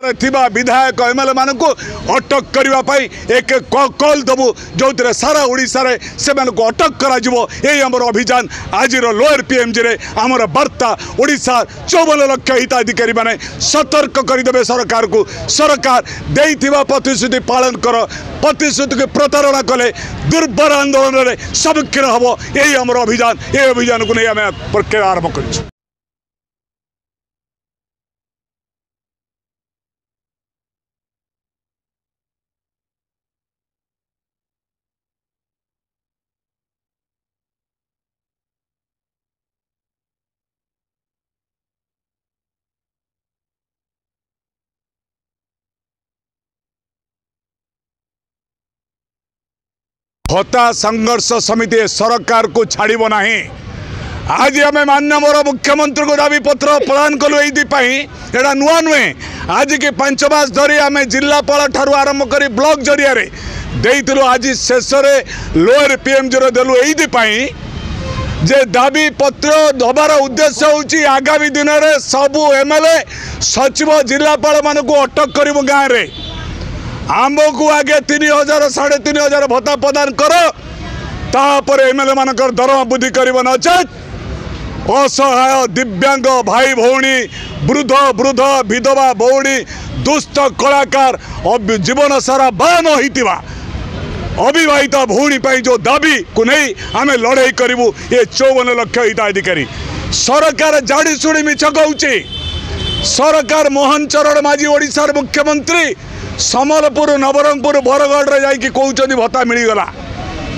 विधायक एमएलए मान को अटक करने एक कल दबु जो सारा ओडिशा रे से अटक कर अभियान आज लोअर पीएमजी रे आमर वार्ता ओडिशा 54 लाख हिताधिकारी माने सतर्क करदे सरकार को सरकार देइथिबा प्रतिश्रुति पालन कर प्रतिश्रुति के प्रतारणा कले दुर्बर आंदोलन रे सम्मुखीन हम यही आमर अभियान ये अभियान को नहीं आम प्रक्रिया आरंभ कर भत्ता संघर्ष समिति सरकार को छाड़ब ना। आज आम मान्य मोर मुख्यमंत्री को दाबी पत्र प्रदान कलु ये नुआ नुहे। आज के 5 मास धरी आम जिलापाल ठारू आरंभ कर ब्लॉक जरिया देइथिलु आज शेष लोअर पीएमजी देलु ये जे दाबी पत्र दबार उद्देश्य होची आगामी दिन में सबू एमएलए सचिव जिलापाल मान को अटक कर गाँव में आंब को आगे 3000 3500 भत्ता प्रदान कर तापर एमएलए मानकर दरमा वृद्धि कर नचेत असहाय दिव्यांग भाई भौणी वृद्ध वृद्ध विधवा भौणी दुष्ट कलाकार जीवन सारा बान होइतिबा अविवाहित भौणी जो दाबी को नहीं आम लड़ाई करूँ ये 54 लाख हिताधिकारी सरकार जाड़ी शुणी मिछ कहूँ सरकार मोहन चरण माझी ओडिशार मुख्यमंत्री समलपुर नवरंगपुर बरगढ़ रे जाई कहते भत्ता मिलगला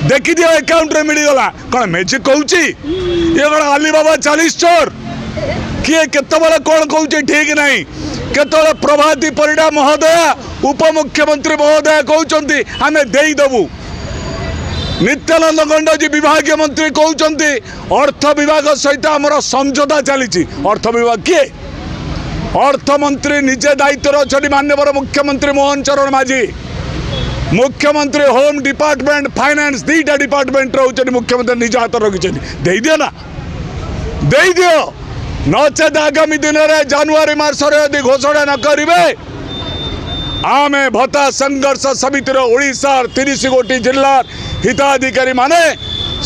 देखी दियो अकाउंट रे मिलगला कौन मेजिक कहूँ ये कौन अलीबाबा 40 चोर किए केतबेले कौन कहूँ ठीक नहीं केतबेले प्रभाती परिडा महोदय उपमुख्यमंत्री महोदय कहते आम देदेबू नित्यानंद गंड जी विभाग मंत्री कहते अर्थ विभाग सहित आमर समझौता चली अर्थ विभाग किए अर्थमंत्री निजे दायित्व अच्छा माननीय मुख्यमंत्री मोहन चरण माझी मुख्यमंत्री होम डिपार्टमेंट फाइनेंस 2टा डिपार्टमेंट रोचे मुख्यमंत्री निज हाथ रखी दे दियो ना दे दियो नचेत आगामी दिन में जनवरी मासर यदि घोषणा न करेंगे आम भत्ता संघर्ष समितिर ओडिशा 30 गोटी जिला हिताधिकारी माने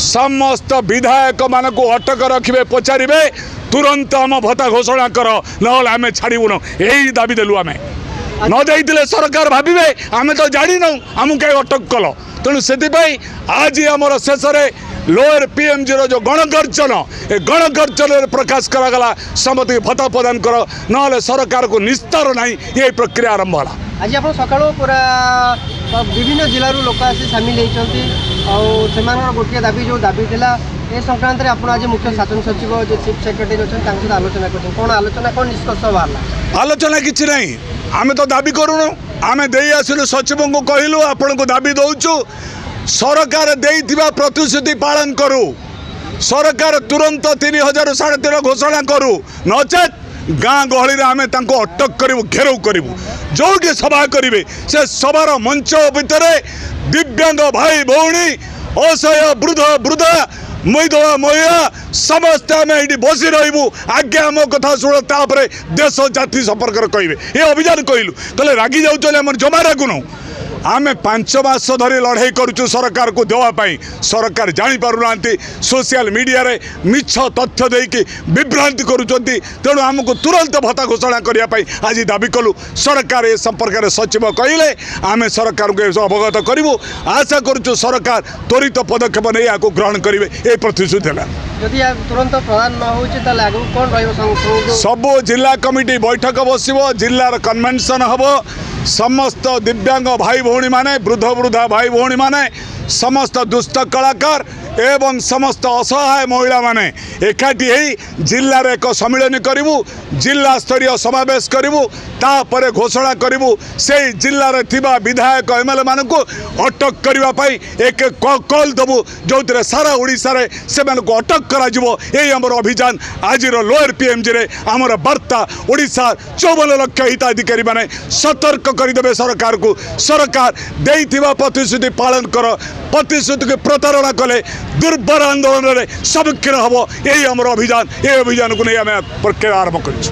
समस्त विधायक मान को अटक रखिए पचारे तुरंत आम भत्ता घोषणा कर ना छाड़बुन यही दाबी देलु आम न देते सरकार भावे आम तो जानी ना आमको कहीं अटक कल तेणु से आज आमर शेष लोअर पीएमजी जो गणगर्जन ए गणगर्जन प्रकाश करागला समति भत्ता प्रदान कर ना सरकार को निस्तार ना ये प्रक्रिया आरंभ है। आज आप सका पूरा विभिन्न जिलूर लोक आसी सामिल होती गोटे दाबी जो दाबी था ए संक्रांत में आप आज मुख्य शासन सचिव जो चीफ सेक्रेटरी अच्छे आलोचना कर कौन आलोचना कौन निष्कर्ष बाहर आलोचना किसी ना आम तो दाबी करूँ आम दे आसलु सचिव को कहलु आपण को दाबी दौचु सरकार देइथिबा प्रतिश्रुति पालन करू सरकार तुरंत 3000 3.5 घोषणा करू नचेत गाँ गहली आम अटक करूँ घेराव करूँ जो सभा करेंगे से सभार मंच भितर दिव्यांग भाई भौणी असहाय वृद्ध वृद्धा मैदवा महिला समस्त आम ये बसी रही आगे आम कथा शुण तापर देश जाति संपर्क कहे ये अभियान कहलु तेल रागी जाऊँ जमा रागुन आम 5 मास धरी लड़ाई करुचु सरकार को देवाई सरकार जापारूना सोशल मीडिया रे मिछ तथ्य देकी विभ्रांति करुँच तेणु आमको तुरंत भत्ता घोषणा करने आज दाबी कलु सरकार ए संपर्क में सचिव कहले आम सरकार को अवगत करूँ आशा करुचु सरकार त्वरित पदक्षेप नहीं या ग्रहण करेंगे ये प्रतिश्रुति है तुरंत प्रदान न सबू जिला कमिटी बैठक बस जिलार कन्वेंशन हम समस्त दिव्यांग भाई भौणी माने वृद्ध वृद्धा भाई भौणी माने समस्त दुष्ट कलाकार एवं समस्त असहाय महिला माने एकाठी जिले में एक सम्मिलन करूँ जिला स्तरीय समावेश करूँ तापर घोषणा करूँ से जिले में थिबा विधायक एमएलए मान को अटक करने एक कल दबु जो सारा ओडिशा रे से अटक कर अभियान आज लोअर पीएमजी रे आमर वार्ता ओडिशा 54 लाख हिताधिकारी माने सतर्क करदे सरकार को सरकार देइथिबा प्रतिश्रुति पालन कर प्रतिश्रुति के प्रतारणा कले दुर्बर आंदोलन में सम्मुखीन हम यही अभियान को नहीं आम प्रक्रिया आरंभ कर।